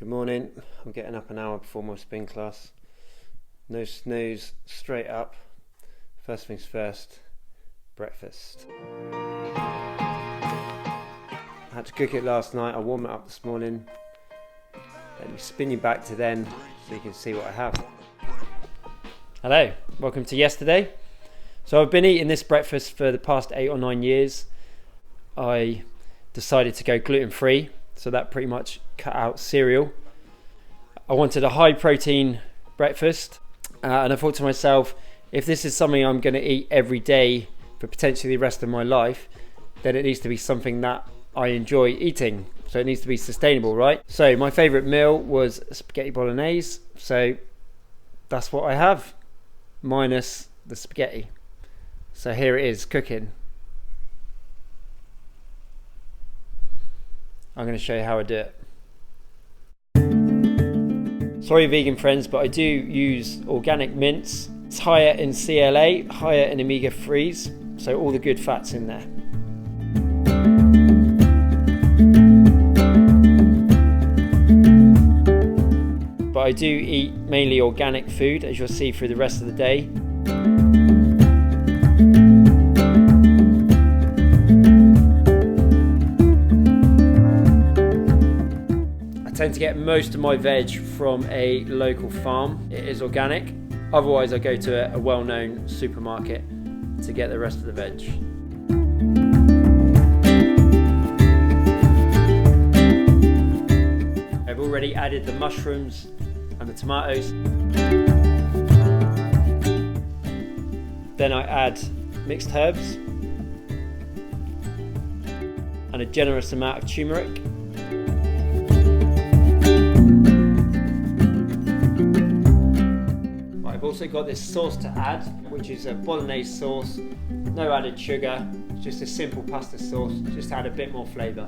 morning. I'm getting up an hour before my spin class. No snooze, straight up. First things first, breakfast. I had to cook it last night. I warmed it up this morning. Let me spin you back to then so you can see what I have. Hello, welcome to yesterday. So I've been eating this breakfast for the past 8 or 9 years. I decided to go gluten-free, so that pretty much cut out cereal. I wanted a high protein breakfast, and I thought to myself, if this is something I'm going to eat every day for potentially the rest of my life, then it needs to be something that I enjoy eating. So it needs to be sustainable, right? So my favourite meal was spaghetti bolognese, so that's what I have, minus the spaghetti. So here it is, cooking. I'm going to show you how I do it. Sorry vegan friends, but I do use organic mince. It's higher in CLA, higher in omega-3s, so all the good fats in there. But I do eat mainly organic food, as you'll see through the rest of the day. I tend to get most of my veg from a local farm. It is organic. Otherwise I go to a well-known supermarket to get the rest of the veg. I've already added the mushrooms and the tomatoes. Then I add mixed herbs and a generous amount of turmeric. I've also got this sauce to add, which is a bolognese sauce, no added sugar, just a simple pasta sauce, just to add a bit more flavour.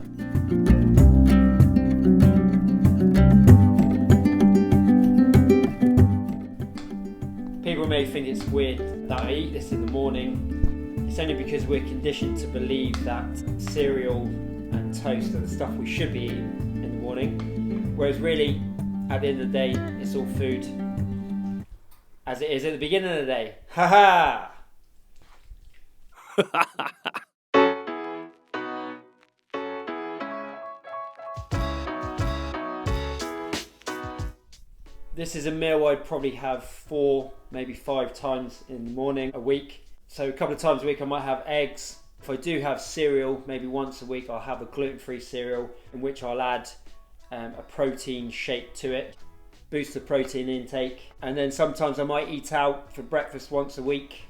People may think it's weird that I eat this in the morning. It's only because we're conditioned to believe that cereal and toast are the stuff we should be eating in the morning, whereas really, at the end of the day, it's all food. As it is at the beginning of the day. Ha ha! This is a meal I'd probably have 4, maybe 5 times in the morning a week. So a couple of times a week I might have eggs. If I do have cereal, maybe once a week I'll have a gluten-free cereal in which I'll add a protein shake to it. Boost the protein intake, and then sometimes I might eat out for breakfast once a week,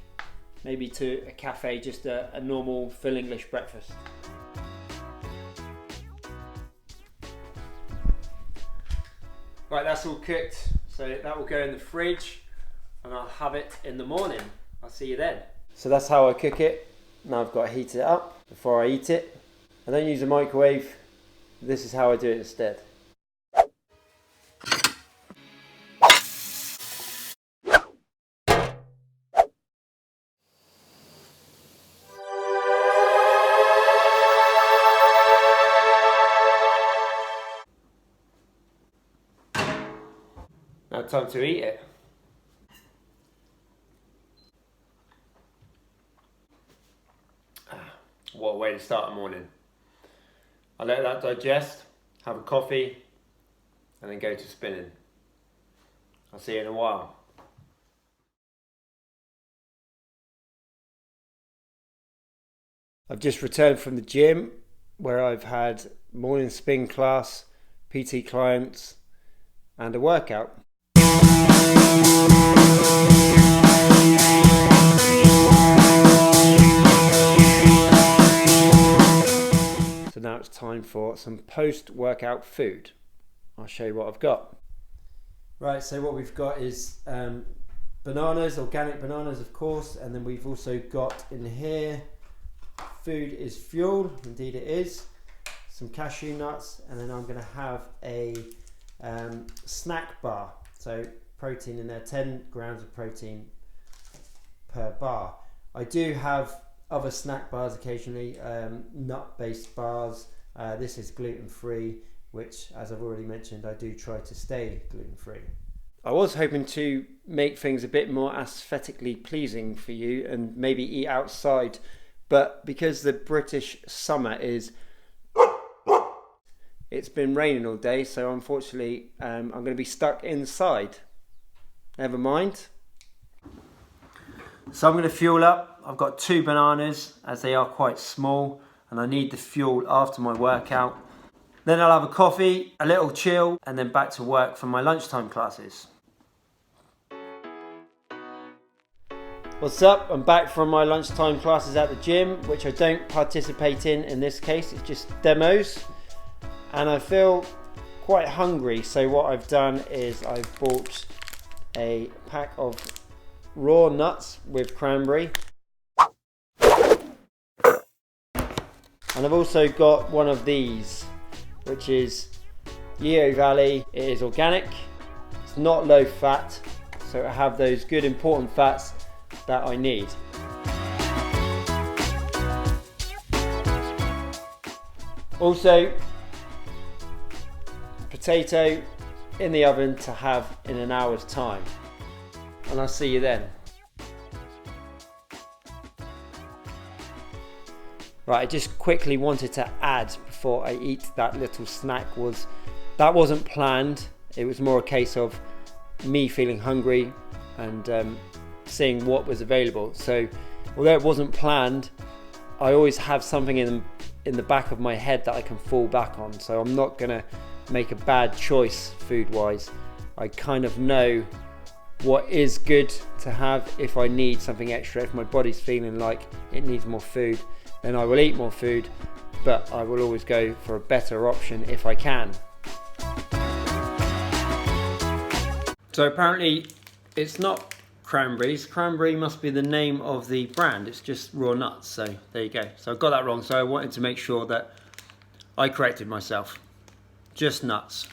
maybe to a cafe, just a normal full English breakfast. Right, that's all cooked, so that will go in the fridge and I'll have it in the morning. I'll see you then. So that's how I cook it. Now I've got to heat it up before I eat it. I don't use a microwave. This is how I do it instead. Now time to eat it. What a way to start the morning. I'll let that digest, have a coffee, and then go to spinning. I'll see you in a while. I've just returned from the gym where I've had morning spin class, PT clients, and a workout. So now it's time for some post-workout food. I'll show you what I've got. Right, so what we've got is bananas, organic bananas of course, and then we've also got in here, food is fuel, indeed it is, some cashew nuts, and then I'm going to have a snack bar, so protein in there, 10 grams of protein per bar. I do have other snack bars occasionally, nut based bars. This is gluten free, which, as I've already mentioned, I do try to stay gluten-free. I was hoping to make things a bit more aesthetically pleasing for you and maybe eat outside, but because the British summer it's been raining all day, so unfortunately I'm going to be stuck inside. Never mind. So I'm going to fuel up. I've got 2 bananas as they are quite small and I need the fuel after my workout. Then I'll have a coffee, a little chill, and then back to work for my lunchtime classes. What's up? I'm back from my lunchtime classes at the gym, which I don't participate in this case, it's just demos. And I feel quite hungry, so what I've done is I've bought a pack of raw nuts with cranberry. And I've also got one of these, which is Yeo Valley. It is organic, it's not low fat, so I have those good important fats that I need. Also, potato in the oven to have in an hour's time. And I'll see you then. Right, I just quickly wanted to add before I eat that little snack that wasn't planned. It was more a case of me feeling hungry and seeing what was available. So although it wasn't planned, I always have something in the back of my head that I can fall back on. So I'm not gonna make a bad choice food-wise. I kind of know what is good to have if I need something extra. If my body's feeling like it needs more food, then I will eat more food, but I will always go for a better option if I can. So apparently it's not cranberries. Cranberry must be the name of the brand. It's just raw nuts. So there you go. So I got that wrong. So I wanted to make sure that I corrected myself. Just nuts.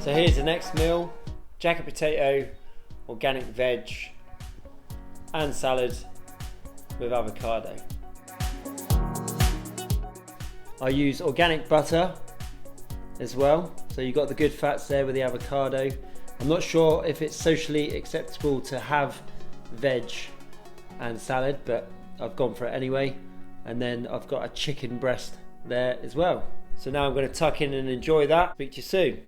So here's the next meal: jacket potato, organic veg, and salad with avocado. I use organic butter as well, so you've got the good fats there with the avocado. I'm not sure if it's socially acceptable to have veg and salad, but I've gone for it anyway. And then I've got a chicken breast there as well. So now I'm going to tuck in and enjoy that. Speak to you soon.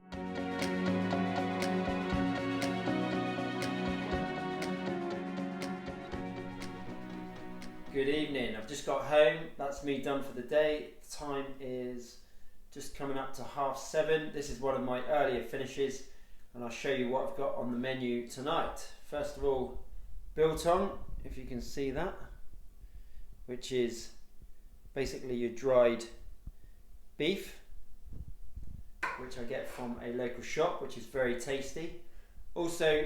Good evening. I've just got home. That's me done for the day. The time is just coming up to 7:30. This is one of my earlier finishes, and I'll show you what I've got on the menu tonight. First of all, biltong, if you can see that, which is basically your dried beef, which I get from a local shop, which is very tasty. Also,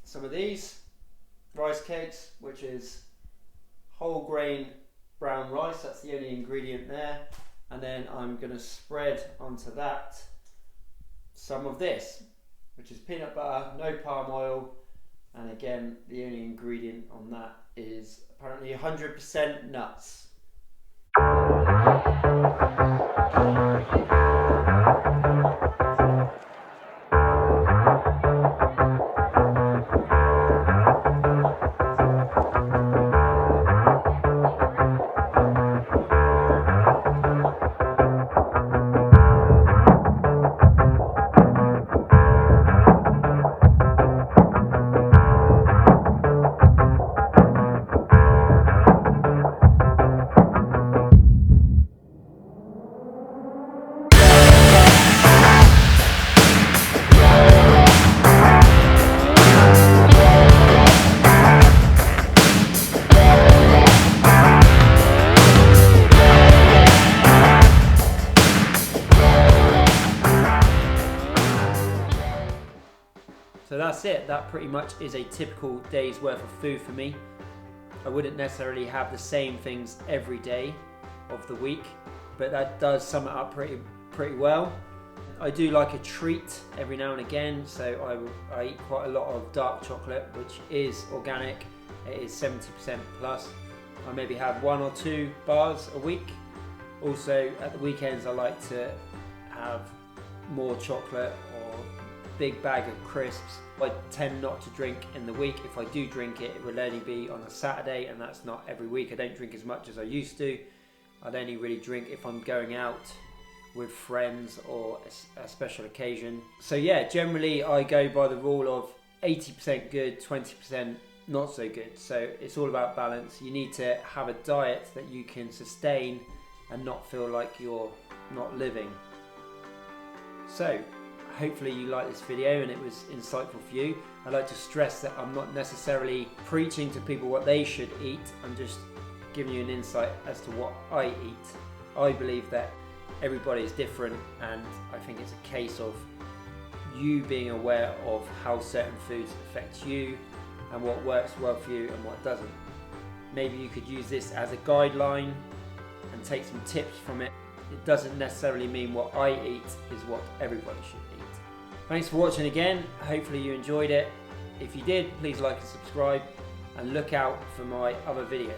some of these rice cakes, which is whole grain brown rice. That's the only ingredient there. And then I'm going to spread onto that some of this, which is peanut butter, no palm oil, and again the only ingredient on that is apparently 100% nuts. So that's it. That pretty much is a typical day's worth of food for me. I wouldn't necessarily have the same things every day, of the week, but that does sum it up pretty well. I do like a treat every now and again, so I eat quite a lot of dark chocolate, which is organic. It is 70% plus. I maybe have 1 or 2 bars a week. Also at the weekends I like to have more chocolate or big bag of crisps. I tend not to drink in the week. If I do drink it, it will only be on a Saturday, and that's not every week. I don't drink as much as I used to. I'd only really drink if I'm going out with friends or a special occasion. So yeah, generally I go by the rule of 80% good, 20% not so good. So it's all about balance. You need to have a diet that you can sustain and not feel like you're not living. So hopefully you liked this video and it was insightful for you. I'd like to stress that I'm not necessarily preaching to people what they should eat. I'm just giving you an insight as to what I eat. I believe that everybody is different, and I think it's a case of you being aware of how certain foods affect you and what works well for you and what doesn't. Maybe you could use this as a guideline and take some tips from it. It doesn't necessarily mean what I eat is what everybody should eat. Thanks for watching again. Hopefully you enjoyed it. If you did, please like and subscribe, and look out for my other videos.